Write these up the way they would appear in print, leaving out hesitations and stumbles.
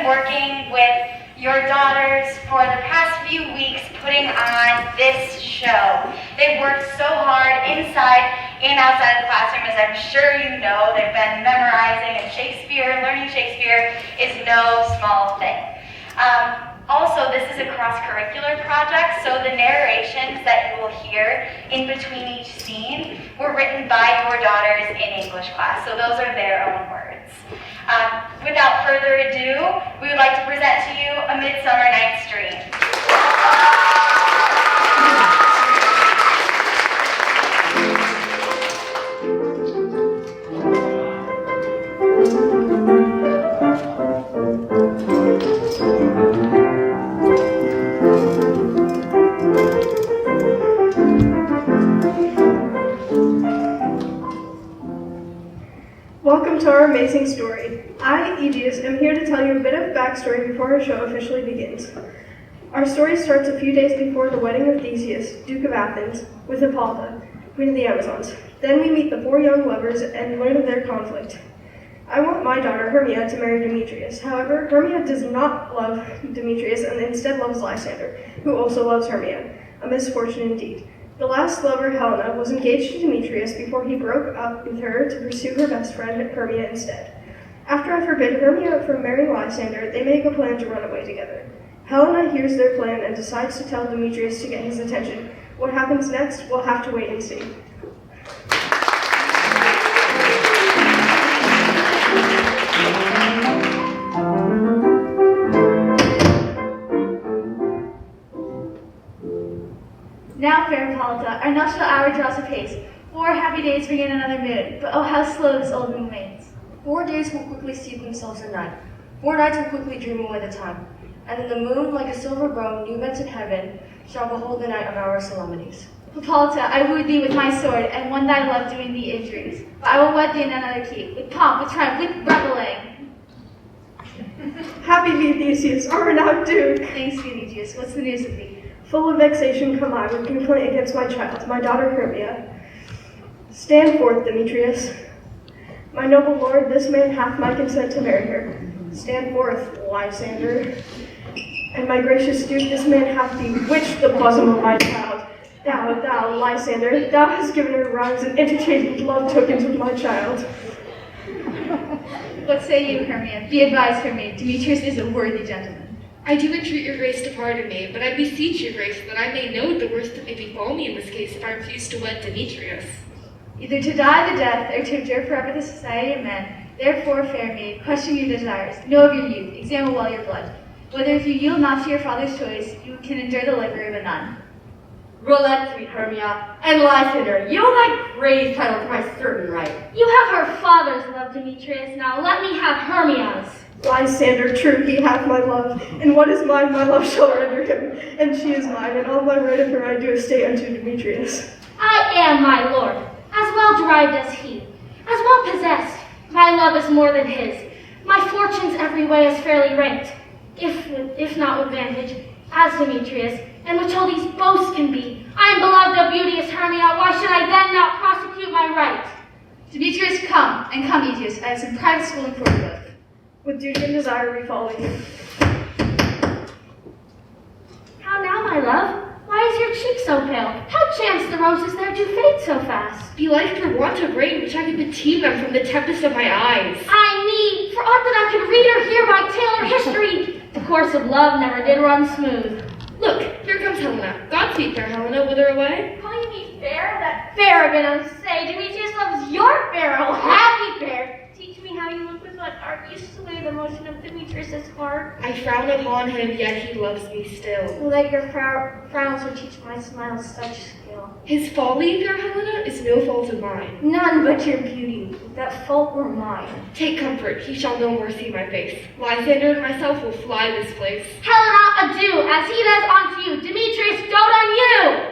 been working with your daughters for the past few weeks putting on this show. They've worked so hard inside and outside the classroom, as I'm sure you know. They've been memorizing, and learning Shakespeare is no small thing. Also, this is a cross-curricular project, so the narrations that you will hear in between each scene were written by your daughters in English class, so those are their own words. Without further ado, we would like to present to you A Midsummer Night's Dream. Welcome to our amazing story. I, Aegeus, am here to tell you a bit of backstory before our show officially begins. Our story starts a few days before the wedding of Theseus, Duke of Athens, with Hippolyta, Queen of the Amazons. Then we meet the 4 young lovers and learn of their conflict. I want my daughter, Hermia, to marry Demetrius. However, Hermia does not love Demetrius and instead loves Lysander, who also loves Hermia. A misfortune indeed. The last lover, Helena, was engaged to Demetrius before he broke up with her to pursue her best friend, Hermia, instead. After I forbid Hermia from marrying Lysander, they make a plan to run away together. Helena hears their plan and decides to tell Demetrius to get his attention. What happens next, we'll have to wait and see. Now, fair Hippolyta, our nuptial hour draws apace. 4 happy days bring in another moon, but oh how slow this old moon wanes. 4 days will quickly steep themselves in night. 4 nights will quickly dream away the time. And then the moon, like a silver bow, new bent in heaven, shall behold the night of our solemnities. Hippolyta, I wooed thee with my sword, and won thy love doing thee injuries. But I will wed thee in another key, with pomp, with triumph, with reveling. Happy be Theseus, our renowned Duke! Thanks be, Aegeus. What's the news with thee? Full of vexation come I with complaint against my child, my daughter Hermia. Stand forth, Demetrius. My noble lord, this man hath my consent to marry her. Stand forth, Lysander. And my gracious Duke, this man hath bewitched the bosom of my child. Thou, Lysander, thou hast given her rhymes and interchanged love tokens with my child. What say you, Hermia? Be advised, Hermia. Demetrius is a worthy gentleman. I do entreat your grace to pardon me, but I beseech your grace that I may know the worst that may befall me in this case if I refuse to wed Demetrius. Either to die the death, or to endure forever the society of men. Therefore, fair maid, question your desires. Know of your youth, examine well your blood. Whether if you yield not to your father's choice, you can endure the livery of a nun. Relent, sweet Hermia, and Lysander, yield thy grave title to my certain right. You have her father's love, Demetrius. Now let me have Hermia's. Lysander, true, he hath my love, and what is mine, my love shall render him, and she is mine, and all my right of her I do estate unto Demetrius. I am my lord, as well derived as he, as well possessed. My love is more than his. My fortunes every way is fairly ranked, if not with vantage, as Demetrius, in which all these boasts can be. I am beloved of beauteous Hermia, why should I then not prosecute my right? Demetrius, come, and come, Aegeus. I have some private schooling for you both. With duty and desire we follow you. How now, my love? Why is your cheek so pale? How chance the roses there do fade so fast? Belike for want of rain, which I could beteem them from the tempest of my eyes. I need, for aught that I could read or hear by tale or history, the course of love never did run smooth. Look, here comes Helena. Godspeed, fair Helena, whither away? Calling me fair? That fair been of say, Demetrius loves your fair, oh happy fair. Teach me how you look with what art you sway the motion of Demetrius' heart. I frown upon him, yet he loves me still. Let your frowns will teach my smiles such skill. His folly, fair Helena, is no fault of mine. None but your beauty, that fault were mine. Take comfort, he shall no more see my face. Lysander and myself will fly this place. Helena, adieu, as he does unto you. Demetrius, dote on you!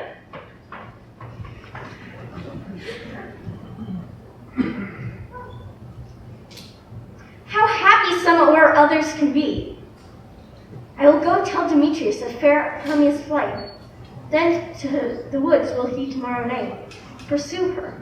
How happy some where others can be. I will go tell Demetrius of fair Hermia's flight. Then to the woods will he tomorrow night pursue her.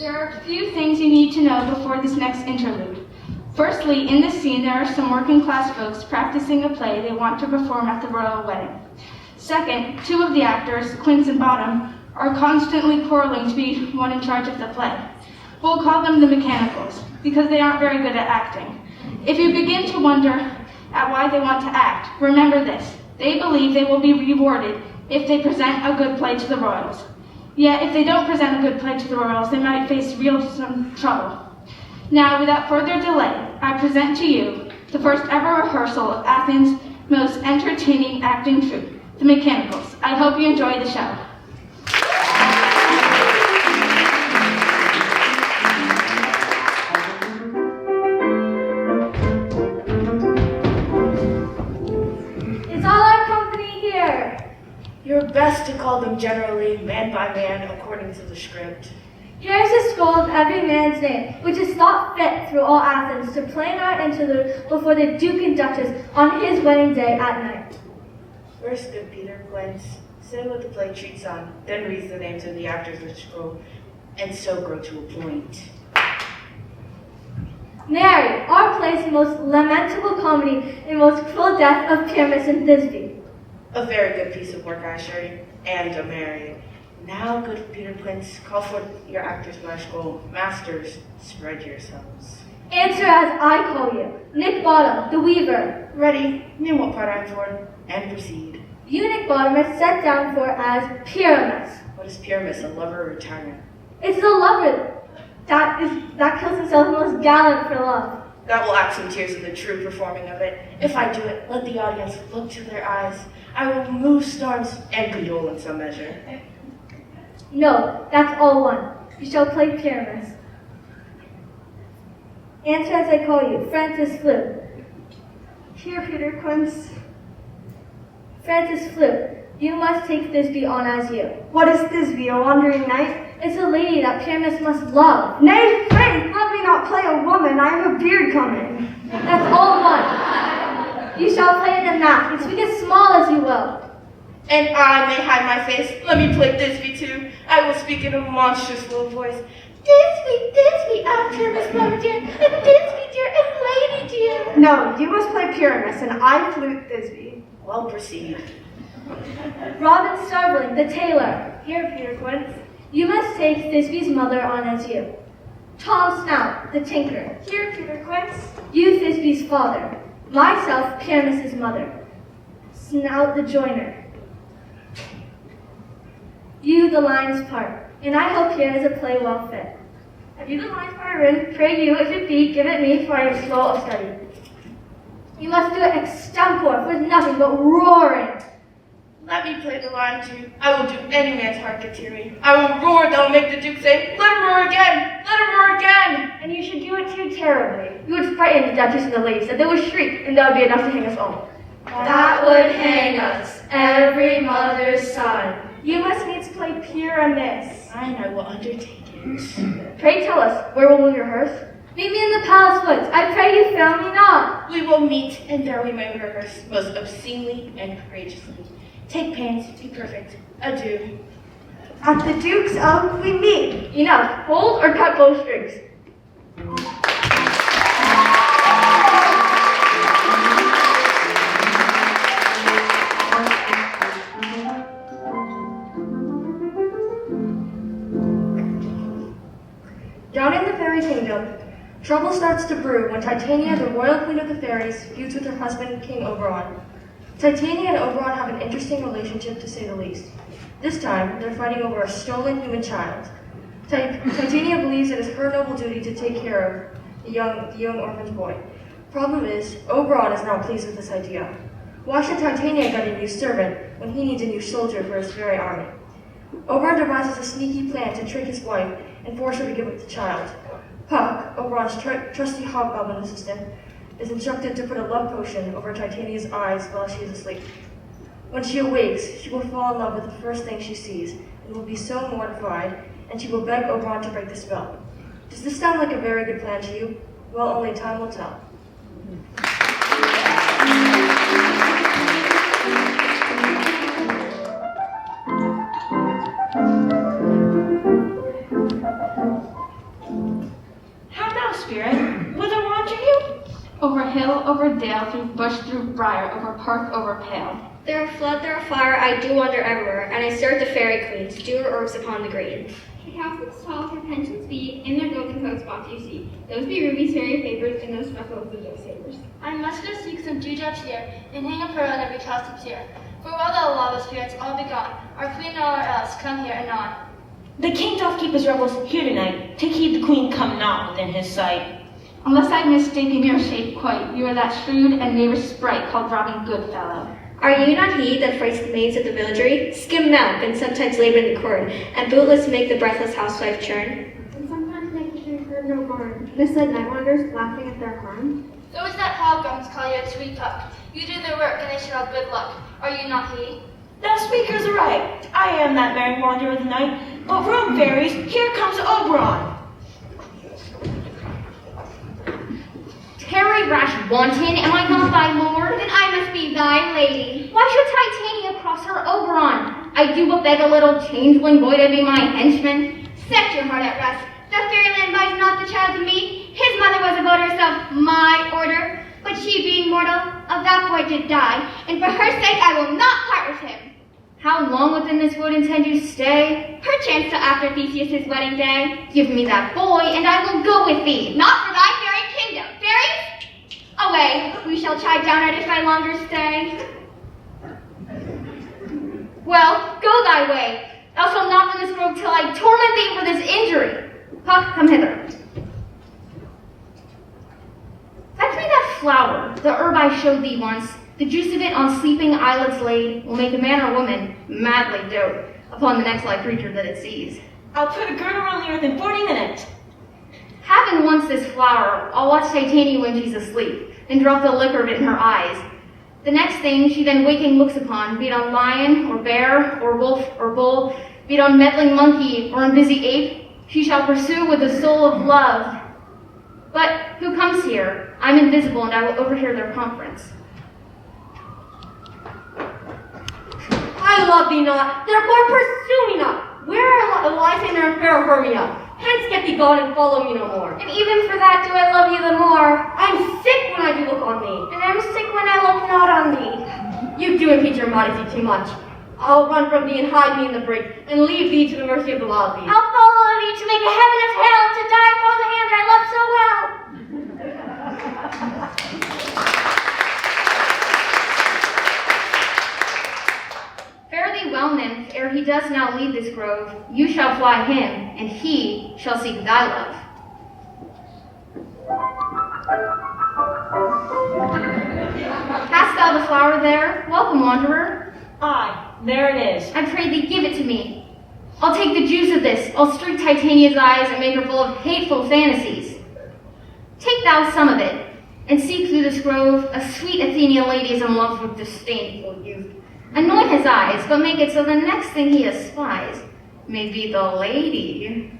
There are a few things you need to know before this next interlude. Firstly, in this scene, there are some working class folks practicing a play they want to perform at the royal wedding. Second, two of the actors, Quince and Bottom, are constantly quarreling to be one in charge of the play. We'll call them the mechanicals, because they aren't very good at acting. If you begin to wonder at why they want to act, remember this. They believe they will be rewarded if they present a good play to the royals. Yet, if they don't present a good play to the royals, they might face some trouble. Now, without further delay, I present to you the first ever rehearsal of Athens' most entertaining acting troupe, the Mechanicals. I hope you enjoy the show. It's all our company here. You're best to call them generally man by man according to the script. Here's a scroll of every man's name, which is thought fit through all Athens to play in our interlude before the Duke and Duchess on his wedding day at night. First, good Peter Quince, say what the play treats on, then reads the names of the actors with scroll, and so grow to a point. Mary, our play's most lamentable comedy and most cruel death of Pyramus and Thisbe. A very good piece of work, I assure you, and a merry. Now, good Peter Quince, call forth your actors by scroll. Masters, spread yourselves. Answer as I call you. Nick Bottom, the weaver. Ready, name what part I'm for, and proceed. You, Nick Bottom, are set down for as Pyramus. What is Pyramus, a lover or tyrant? It's the lover that kills himself most gallant for love. That will add some tears in the true performing of it. If I do it, let the audience look to their eyes. I will move storms and condole in some measure. No, that's all one. You shall play Pyramus. Answer as I call you. Francis Flute. Here, Peter Quince. Francis Flute, you must take Thisbe on as you. What is Thisbe, a wandering knight? It's a lady that Pyramus must love. Nay, faith, let me not play a woman. I have a beard coming. That's all one. You shall play in the mask, and speak as small as you will. And I may hide my face. Let me play Thisbe too. I will speak in a monstrous low voice. Thisbe, Thisbe, I'm Pyramus, lover dear, and Thisbe dear, and lady dear. No, you must play Pyramus, and I flute Thisbe. Well, proceed. Robin Starveling, the tailor. Here, Peter Quince. You must take Thisbe's mother on as you. Tom Snout, the tinker. Here, Peter Quince. You, Thisbe's father. Myself, Pyramus's mother. Snout, the joiner. You, the lion's part. And I hope here is a play well fit. Have you the lion's part written? Pray you, if it be, give it me, for I am slow of study. You must do it extempore, with nothing but roaring. Let me play the lion too. I will do any man's heart get to me. I will roar, that'll make the Duke say, let him roar again! Let him roar again! And you should do it too terribly. You would frighten the Duchess and the ladies, and they would shriek, and that would be enough to hang us all. That would hang us, every mother's son. You must needs play Pyramus. Fine, I will undertake it. Pray tell us, where will we rehearse? Meet me in the palace woods. I pray you fail me not. We will meet, and there we may rehearse, most obscenely and courageously. Take pains, be perfect. Adieu. At the Duke's Oak we meet. Enough. Hold or cut both strings. Down in the fairy kingdom, trouble starts to brew when Titania, the royal queen of the fairies, feuds with her husband, King Oberon. Titania and Oberon have an interesting relationship, to say the least. This time, they're fighting over a stolen human child. Titania believes it is her noble duty to take care of the young orphan's boy. Problem is, Oberon is not pleased with this idea. Why should Titania get a new servant when he needs a new soldier for his very army? Oberon devises a sneaky plan to trick his wife and force her to give up the child. Puck, Oberon's trusty hobgoblin assistant, is instructed to put a love potion over Titania's eyes while she is asleep. When she awakes, she will fall in love with the first thing she sees and will be so mortified, and she will beg Oberon to break the spell. Does this sound like a very good plan to you? Well, only time will tell. spirit. Whither wander you? Over hill, over dale, through bush, through briar, over park, over pale. There are flood, there are fire, I do wander everywhere, and I stare at the fairy queens, dew her orbs upon the green. The castles tall, her pensions be, in their golden coats spots you see. Those be rubies, fairy favors, and those speckles the doe sabers. I must go seek some dewdrops here, and hang a pearl on every castle tier. For while the lava spirits all be gone, our queen and all our elves come here anon. The king doth keep his revels here tonight. Take heed the queen come not within his sight. Unless I'm mistaken your shape quite, you are that shrewd and knavish sprite called Robin Goodfellow. Are you not he that frights the maids of the villagery? Skim milk, and sometimes labor in the corn, and bootless make the breathless housewife churn? And sometimes make the king heard no harm, misled night wanderers laughing at their harm. Those that hobgoblins call you a sweet puck. You do their work, and they shall have good luck. Are you not he? Thou speakers aright. I am that merry wanderer of the night. But room, fairies, here comes Oberon. Tarry, rash wanton, am I not thy lord? Then I must be thy lady. Why should Titania cross her Oberon? I do but beg a little changeling boy to be my henchman. Set your heart at rest. The fairyland buys not the child to me. His mother was a voters of my order, but she being mortal, of that boy did die, and for her sake I will not part with him. How long within this wood intend you stay? Perchance till after Theseus' wedding day. Give me that boy, and I will go with thee. Not for thy fairy kingdom. Fairies, away. We shall chide down it if I longer stay. Well, go thy way. Thou shalt not from this grove till I torment thee for this injury. Puck, come hither. Fetch me that flower, the herb I showed thee once. The juice of it on sleeping eyelids laid will make a man or woman madly dote upon the next like creature that it sees. I'll put a girdle around the earth in 40 minutes. Having once this flower, I'll watch Titania when she's asleep, and drop the liquor of it in her eyes. The next thing she then waking looks upon, be it on lion, or bear, or wolf, or bull, be it on meddling monkey, or on busy ape, she shall pursue with the soul of love. But who comes here? I'm invisible, and I will overhear their conference. I love thee not, therefore pursue me not. Where are Lysander and fair Hermia? Hence get thee gone and follow me no more. And even for that do I love you the more. I'm sick when I do look on thee. And I'm sick when I look not on thee. You do impeach your modesty too much. I'll run from thee and hide me in the brake, and leave thee to the mercy of the wild beast. I'll follow thee to make a heaven of hell, to die for the hand I love so well. Fare thee well, nymph, ere he does now leave this grove. You shall fly him, and he shall seek thy love. Hast thou the flower there? Welcome, wanderer. Aye, there it is. I pray thee, give it to me. I'll take the juice of this. I'll streak Titania's eyes and make her full of hateful fantasies. Take thou some of it, and seek through this grove. A sweet Athenian lady is in love with disdainful youth. Anoint his eyes, but make it so the next thing he espies may be the lady.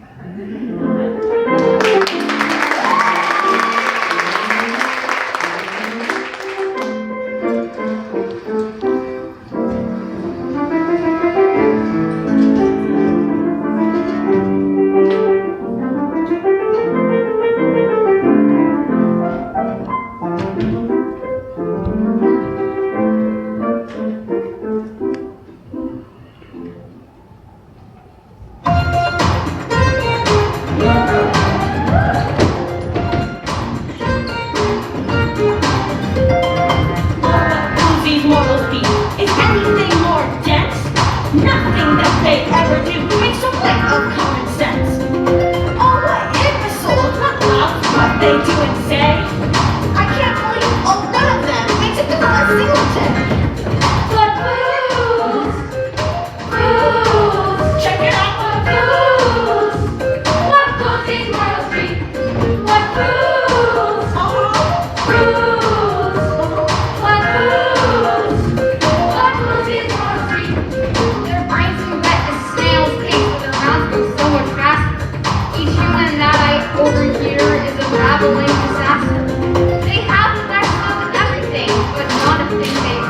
They have the best of everything, but not a thing they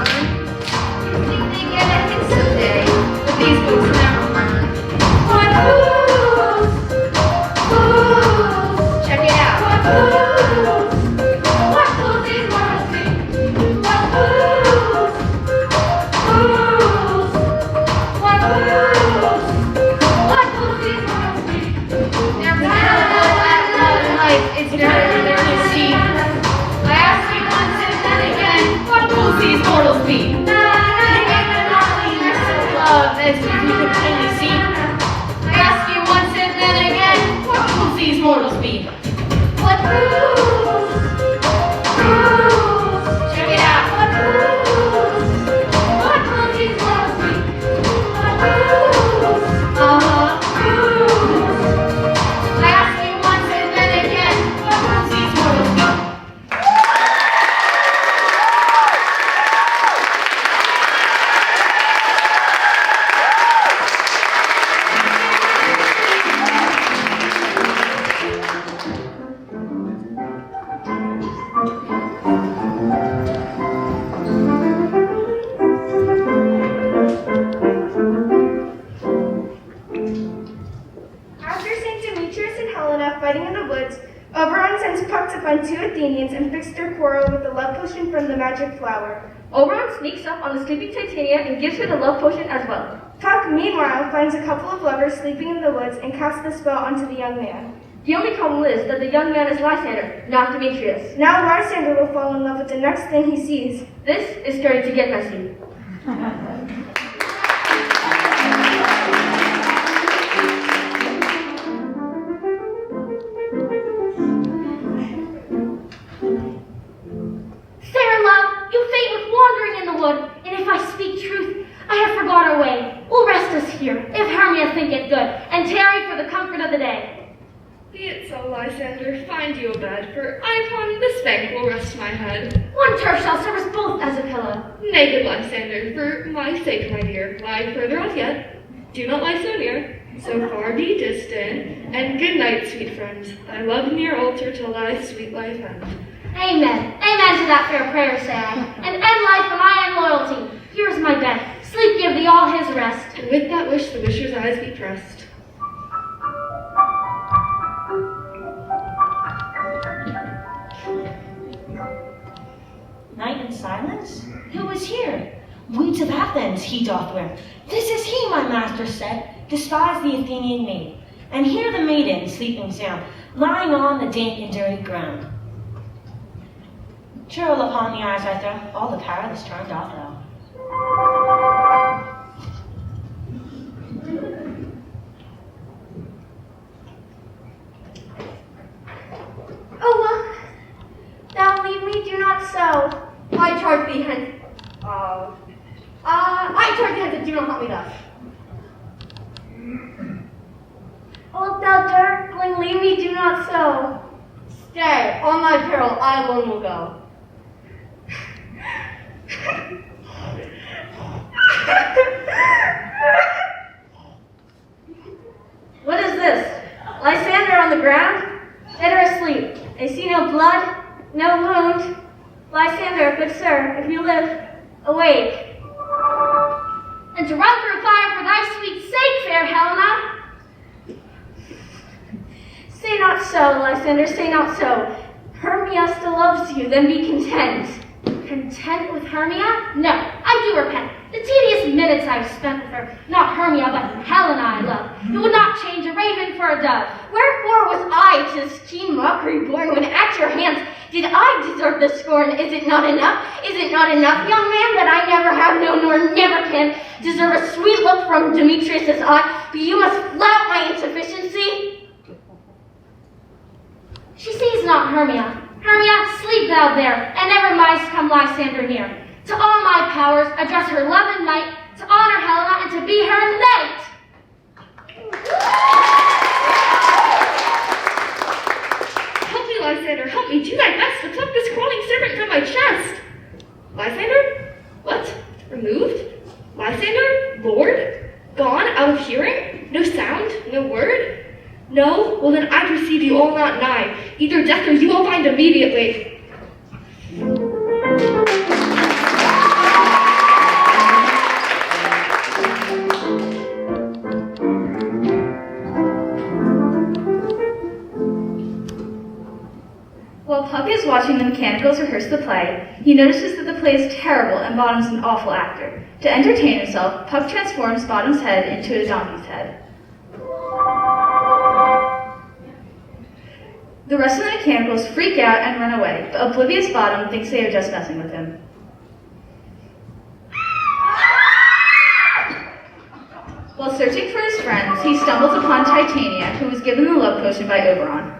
Helena fighting in the woods, Oberon sends Puck to find two Athenians and fix their quarrel with the love potion from the magic flower. Oberon sneaks up on the sleeping Titania and gives her the love potion as well. Puck, meanwhile, finds a couple of lovers sleeping in the woods and casts the spell onto the young man. The only problem is that the young man is Lysander, not Demetrius. Now Lysander will fall in love with the next thing he sees. This is starting to get messy. Fair love, you fate with wandering in the wood, and if I speak truth, I have forgot our way. We'll rest us here, if Hermia think it good, and tarry for the comfort of the day. Be it so, Lysander, find you a bed, for I upon this bank will rest my head. One turf shall serve us both as a pillow. Nay, good Lysander, for my sake, my dear, lie further off yet. Do not lie so near, so far be distant, and good night, sweet friend. Thy love near altar till thy sweet life end. Amen. Amen to that fair prayer, say I. And end life when I end loyalty. Here is my bed. Sleep give thee all his rest. And with that wish the wisher's eyes be pressed. Night and silence? Who is here? Weeds of Athens he doth wear. This is he, my master said, despise the Athenian maid. And hear the maiden sleeping sound, lying on the dank and dirty ground. Churl upon the eyes I throw, all the power this charm doth thou. Oh, look, thou leave me, do not so. I charge thee hence. I charge thee hence and do not haunt me thus. Wilt thou darkling leave me, do not so. Stay, on thy peril, I alone will go. What is this? Lysander on the ground? Dead or asleep? I see no blood, no wound. Lysander, good sir, if you live, awake. And to run through fire for thy sweet sake, fair Helena. Say not so, Lysander, say not so. Hermia still loves you, then be content. Content with Hermia? No, I do repent. The tedious minutes I've spent with her, not Hermia, but Helena I love. It would not change a raven for a dove. Wherefore was I to this keen mockery born when at your hands did I deserve the scorn? Is it not enough? Is it not enough, young man, that I never have known nor never can deserve a sweet look from Demetrius's eye, but you must flout my insufficiency? She sees not Hermia. Hermia, sleep thou there, and never mice come Lysander near. To all my powers, address her love and might, to honor Helena and to be her knight. Help me, Lysander, help me, do thy best to pluck this crawling serpent from my chest. Lysander? What? Removed? Lysander? Lord? Gone? Out of hearing? No sound? No word? No? Well then I perceive you all not nigh. Either death or you will find immediately. While Puck is watching the mechanicals rehearse the play, he notices that the play is terrible and Bottom's an awful actor. To entertain himself, Puck transforms Bottom's head into a donkey's head. The rest of the mechanicals freak out and run away, but oblivious Bottom thinks they are just messing with him. While searching for his friends, he stumbles upon Titania, who was given the love potion by Oberon.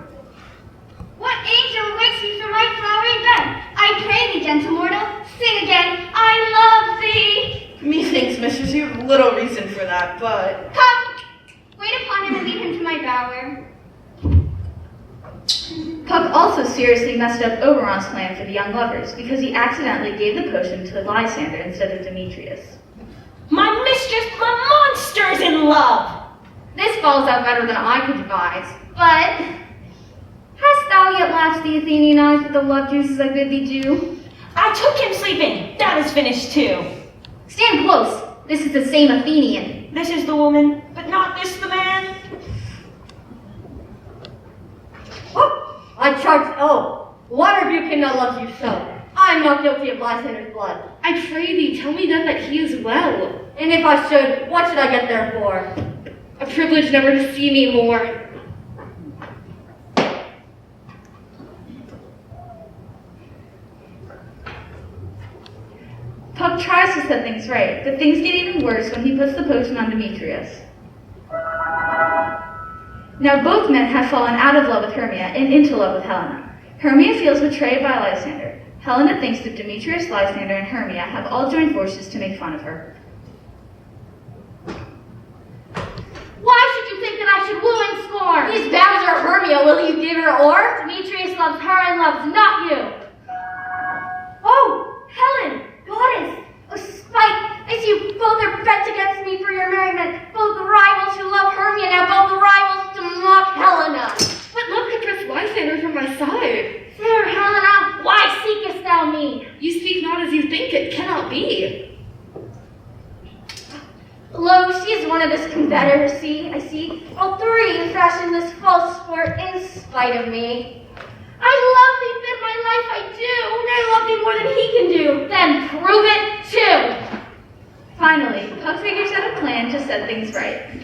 What angel wakes me from my flowery bed? I pray thee, gentle mortal, sing again, I love thee. Methinks, mistress, you have little reason for that, but... Come, wait upon him and lead him to my bower. Puck also seriously messed up Oberon's plan for the young lovers because he accidentally gave the potion to Lysander instead of Demetrius. My mistress, my monster is in love! This falls out better than I could devise. But, hast thou yet lashed the Athenian eyes with the love juices I bid thee do? I took him sleeping. That is finished too. Stand close. This is the same Athenian. This is the woman, but not this the man. I charge, one of you cannot love you so. I am not guilty of Lysander's blood. I pray thee, tell me then that he is well. And if I should, what should I get there for? A privilege never to see me more. Puck tries to set things right, but things get even worse when he puts the potion on Demetrius. Now both men have fallen out of love with Hermia and into love with Helena. Hermia feels betrayed by Lysander. Helena thinks that Demetrius, Lysander, and Hermia have all joined forces to make fun of her. Why should you think that I should woo and scorn? These vows are Hermia, will you give her or? Demetrius loves her and loves not you. Oh, Helen, goddess! Oh, spite! I see you both are bent against me for your merriment. Both rivals who love Hermia, now both rivals to mock Helena. What love could press Lysander from my side? Fair Helena, why seekest thou me? You speak not as you think, it cannot be. Lo, she is one of this confederacy, I see. All three fashion this false sport in spite of me. I love thee, then my life I do. And I love thee more than he can do. Then prove it too. Finally, Puck figures out a plan to set things right.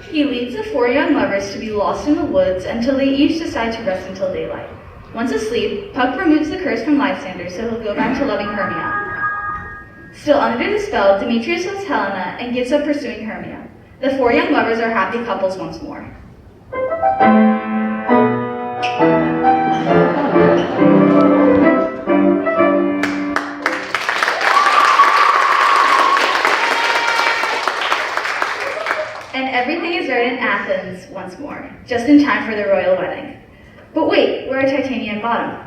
He leads the four young lovers to be lost in the woods until they each decide to rest until daylight. Once asleep, Puck removes the curse from Lysander so he'll go back to loving Hermia. Still under the spell, Demetrius loves Helena and gives up pursuing Hermia. The four young lovers are happy couples once more. And everything is right in Athens once more, just in time for the royal wedding. But wait, where are Titania and Bottom?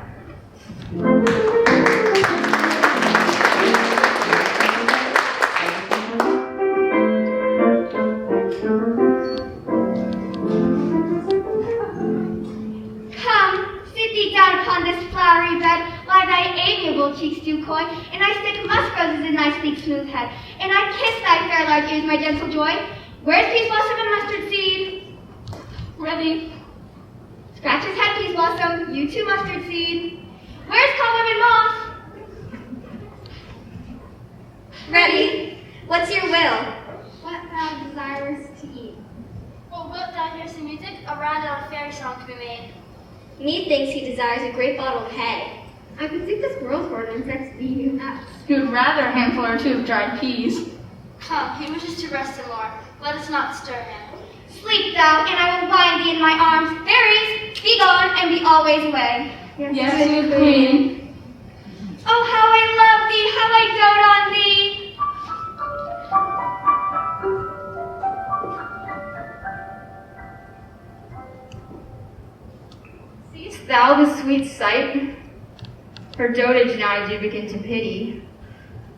Come, sit thee down upon this flowery bed, lie thy amiable cheeks do coy, and I stick musk roses in thy sleek smooth head, and I kiss thy fair large ears, my gentle joy. Where's Peace Blossom and Mustard Seed? Ready. Scratch his head, Peace Blossom. You too, Mustard Seed. Where's Cobweb and Moth? Ready. What's your will? What thou desirest to eat. Well, wilt thou hear some music? A round of fairy song to be made. Methinks he desires a great bottle of hay. I could think this girl's word and sex be nuts. He would rather a handful or two of dried peas. Come, he wishes to rest some more. Let us not stir him. Sleep thou, and I will bind thee in my arms. Fairies, be gone and be always away. Yes, good queen. Oh, how I love thee, how I dote on thee. Seest thou the sweet sight? Her dotage now I do begin to pity.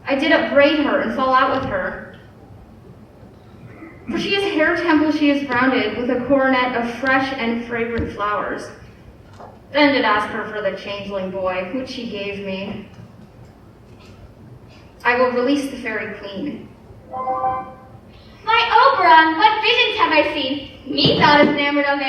I did upbraid her and fall out with her. For she is hair temple she is rounded with a coronet of fresh and fragrant flowers. Then did ask her for the changeling boy, which she gave me. I will release the fairy queen. My Oberon, what visions have I seen? Methought enamored of